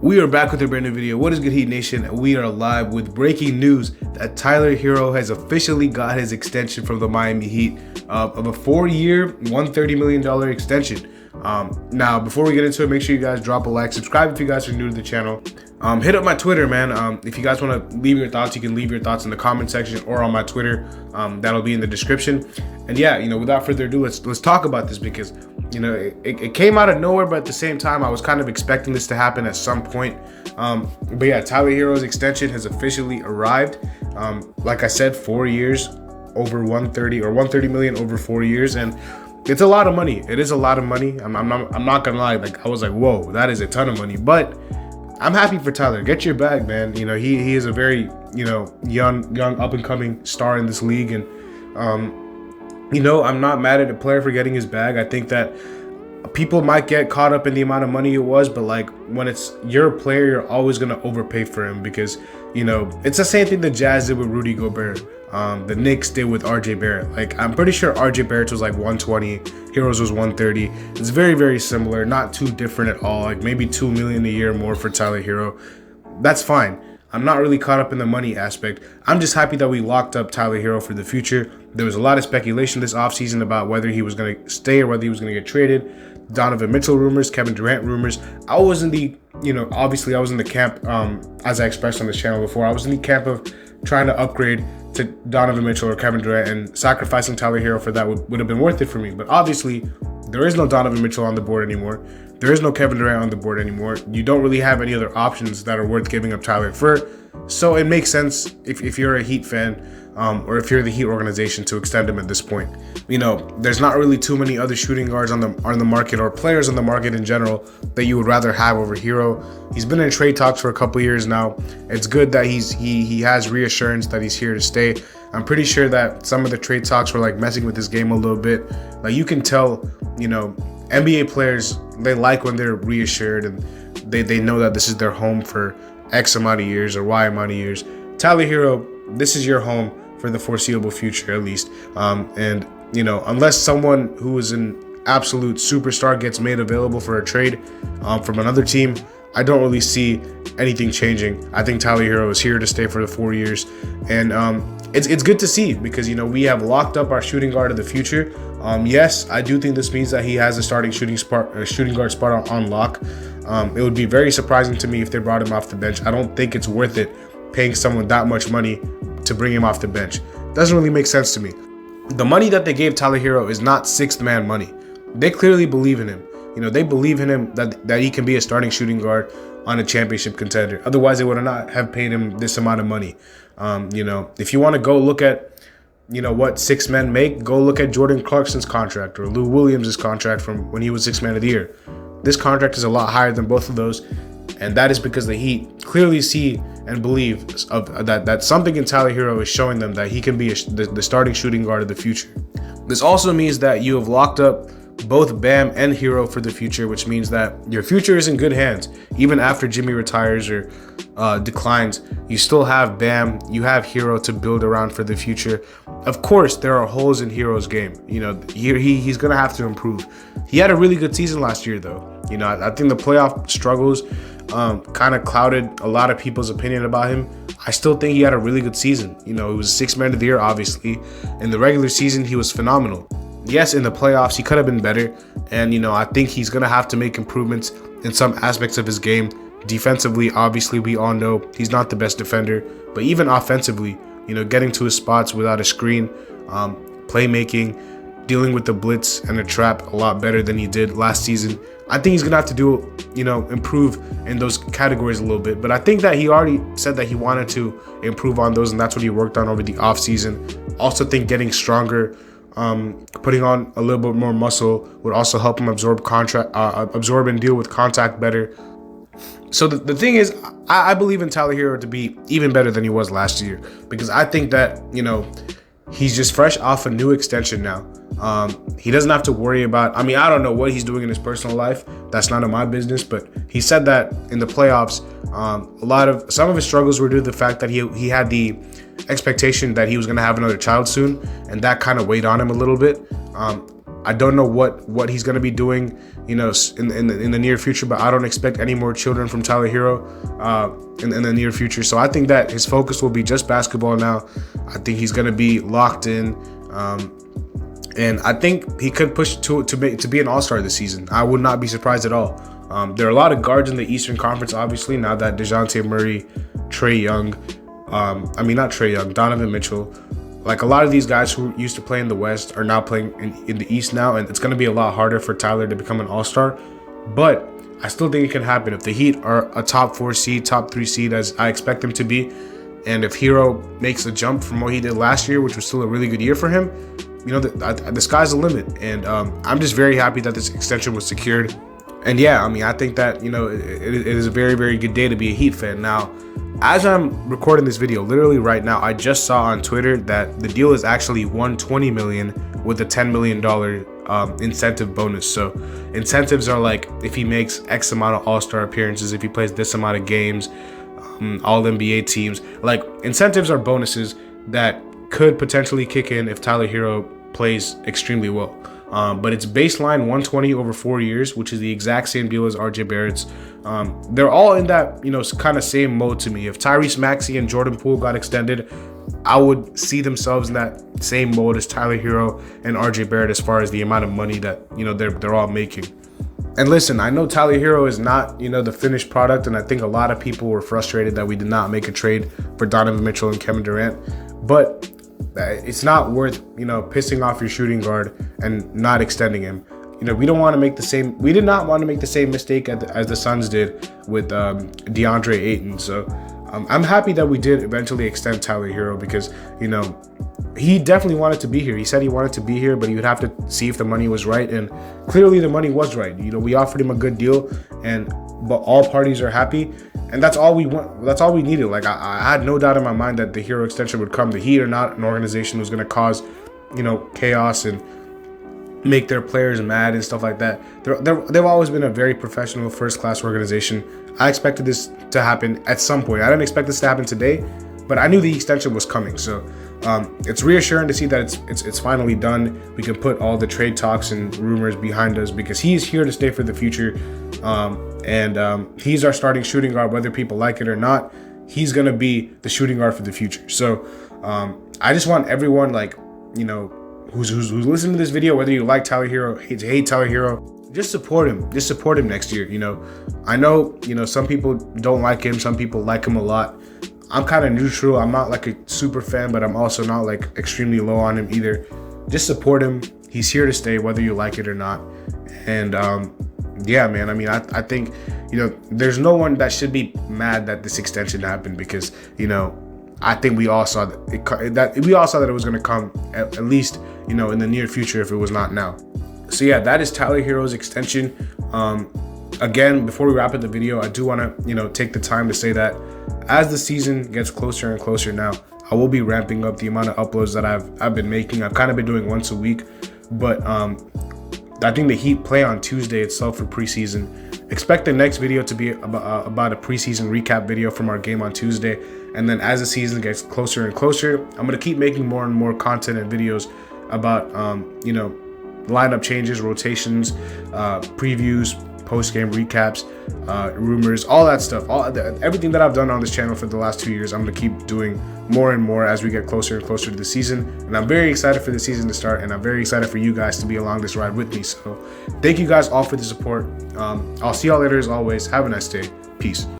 We are back with a brand new video. What is good, Heat Nation? We are live with breaking news that Tyler Herro has officially got his extension from the Miami Heat of a 4-year, $130 million extension. Now, before we get into it, make sure you guys drop a like, subscribe if you guys are new to the channel. Hit up my Twitter, man. If you guys want to leave your thoughts, you can leave your thoughts in the comment section or on my Twitter. That'll be in the description. And yeah, without further ado, let's talk about this because it came out of nowhere, but at the same time, I was kind of expecting this to happen at some point. But yeah, Tyler Herro's extension has officially arrived. Like I said, 4 years, over 130 or 130 million over 4 years, and it's a lot of money. It is a lot of money. I'm not gonna lie. Like, I was like, whoa, that is a ton of money. But I'm happy for Tyler. Get your bag, man. He is a very young up and coming star in this league, and I'm not mad at a player for getting his bag. I think that people might get caught up in the amount of money it was, but like when it's your player, you're always gonna overpay for him because it's the same thing the Jazz did with Rudy Gobert. The Knicks did with RJ Barrett. Like, I'm pretty sure RJ Barrett was like 120, Herro's was 130. It's very, very similar, not too different at all. Like maybe $2 million a year more for Tyler Herro. That's fine. I'm not really caught up in the money aspect. I'm just happy that we locked up Tyler Herro for the future. There was a lot of speculation this offseason about whether he was going to stay or whether he was going to get traded. Donovan Mitchell rumors, Kevin Durant rumors. I was in the, obviously I was in the camp, as I expressed on this channel before, I was in the camp of trying to upgrade to Donovan Mitchell or Kevin Durant, and sacrificing Tyler Herro for that would have been worth it for me. But obviously, there is no Donovan Mitchell on the board anymore. There is no Kevin Durant on the board anymore. You don't really have any other options that are worth giving up Tyler for. So it makes sense if you're a Heat fan, or if you're the Heat organization, to extend him at this point. There's not really too many other shooting guards on the market, or players on the market in general, that you would rather have over Herro. He's been in trade talks for a couple years now. It's good that he has reassurance that he's here to stay. I'm pretty sure that some of the trade talks were like messing with his game a little bit. Like, you can tell, NBA players, they like when they're reassured and they know that this is their home for X amount of years or Y amount of years. Tyler Herro, this is your home for the foreseeable future, at least. And unless someone who is an absolute superstar gets made available for a trade from another team, I don't really see anything changing. I think Tyler Herro is here to stay for the 4 years, and it's good to see because we have locked up our shooting guard of the future. Yes, I do think this means that he has a starting shooting guard spot on lock. It would be very surprising to me if they brought him off the bench. I don't think it's worth it paying someone that much money to bring him off the bench. Doesn't really make sense to me. The money that they gave Tyler Herro is not sixth man money. They clearly believe in him. They believe in him that he can be a starting shooting guard on a championship contender. Otherwise, they would not have paid him this amount of money. If you want to go look at what six men make, go look at Jordan Clarkson's contract or Lou Williams' contract from when he was sixth man of the year. This contract is a lot higher than both of those, and that is because the Heat clearly see and believe that something in Tyler Herro is showing them that he can be the starting shooting guard of the future. This also means that you have locked up both Bam and Herro for the future, which means that your future is in good hands. Even after Jimmy retires or declines, you still have Bam, you have Herro to build around for the future. Of course, there are holes in Herro's game. He's going to have to improve. He had a really good season last year, though. I think the playoff struggles kind of clouded a lot of people's opinion about him. I still think he had a really good season. He was sixth man of the year, obviously. In the regular season, he was phenomenal. Yes, in the playoffs, he could have been better. And, I think he's going to have to make improvements in some aspects of his game. Defensively, obviously, we all know he's not the best defender. But even offensively, getting to his spots without a screen, playmaking, dealing with the blitz and the trap a lot better than he did last season. I think he's going to have to do, improve in those categories a little bit. But I think that he already said that he wanted to improve on those, and that's what he worked on over the offseason. Also think getting stronger, putting on a little bit more muscle would also help him absorb and deal with contact better. So the thing is, I believe in Tyler Herro to be even better than he was last year, because I think that, he's just fresh off a new extension now. He doesn't have to worry about, I don't know what he's doing in his personal life. That's none of my business, but he said that in the playoffs, some of his struggles were due to the fact that he had the expectation that he was going to have another child soon, and that kind of weighed on him a little bit. I don't know what he's gonna be doing, you know, in the near future. But I don't expect any more children from Tyler Herro in the near future. So I think that his focus will be just basketball now. I think he's gonna be locked in. And I think he could push to be an all-star this season. I would not be surprised at all. There are a lot of guards in the Eastern Conference, obviously, now that DeJounte Murray, Trae Young, not Trae Young, Donovan Mitchell, like a lot of these guys who used to play in the West are now playing in the East now, and it's going to be a lot harder for Tyler to become an all-star. But I still think it can happen if the Heat are a top 4 seed, top 3 seed, as I expect them to be. And if Herro makes a jump from what he did last year, which was still a really good year for him, you know, the sky's the limit. And I'm just very happy that this extension was secured. And yeah, I mean, I think that, you know, it is a very, very good day to be a Heat fan. Now, as I'm recording this video, literally right now, I just saw on Twitter that the deal is actually $120 million with a $10 million incentive bonus. So incentives are like if he makes X amount of All-Star appearances, if he plays this amount of games, all NBA teams. Like, incentives are bonuses that could potentially kick in if Tyler Herro plays extremely well. But it's baseline 120 over 4 years, which is the exact same deal as RJ Barrett's. They're all in that, you know, kind of same mode to me. If Tyrese Maxey and Jordan Poole got extended, I would see themselves in that same mode as Tyler Herro and RJ Barrett as far as the amount of money that, you know, they're all making. And listen, I know Tyler Herro is not, you know, the finished product, and I think a lot of people were frustrated that we did not make a trade for Donovan Mitchell and Kevin Durant. But it's not worth, you know, pissing off your shooting guard and not extending him. You know, we did not want to make the same mistake as the Suns did with DeAndre Ayton. So I'm happy that we did eventually extend Tyler Herro because, you know, he definitely wanted to be here. He said he wanted to be here, but he would have to see if the money was right. And clearly the money was right. You know, we offered him a good deal, but all parties are happy. And that's all we want. That's all we needed. Like, I had no doubt in my mind that the Herro extension would come. The Heat are not an organization who's going to cause, you know, chaos and make their players mad and stuff like that. They've always been a very professional, first-class organization. I expected this to happen at some point. I didn't expect this to happen today, but I knew the extension was coming. So it's reassuring to see that it's finally done. We can put all the trade talks and rumors behind us because he's here to stay for the future. He's our starting shooting guard, whether people like it or not. He's going to be the shooting guard for the future. So I just want everyone, like, you know, who's listening to this video, whether you like Tyler Herro, hate Tyler Herro, just support him. Just support him next year. You know, I know, you know, some people don't like him. Some people like him a lot. I'm kind of neutral. I'm not like a super fan, but I'm also not like extremely low on him either. Just support him. He's here to stay, whether you like it or not. And yeah, man, I mean, I think, you know, there's no one that should be mad that this extension happened because, you know, I think we all saw that it was going to come at least, you know, in the near future if it was not now. So yeah, that is Tyler Herro's extension. Again, before we wrap up the video, I do want to, you know, take the time to say that as the season gets closer and closer now, I will be ramping up the amount of uploads that I've been making. I've kind of been doing once a week, but I think the Heat play on Tuesday itself for preseason. Expect the next video to be about a preseason recap video from our game on Tuesday. And then as the season gets closer and closer, I'm going to keep making more and more content and videos about, you know, lineup changes, rotations, previews, post-game recaps, rumors, all that stuff. Everything that I've done on this channel for the last 2 years, I'm going to keep doing more and more as we get closer and closer to the season. And I'm very excited for the season to start, and I'm very excited for you guys to be along this ride with me. So thank you guys all for the support. I'll see y'all later as always. Have a nice day. Peace.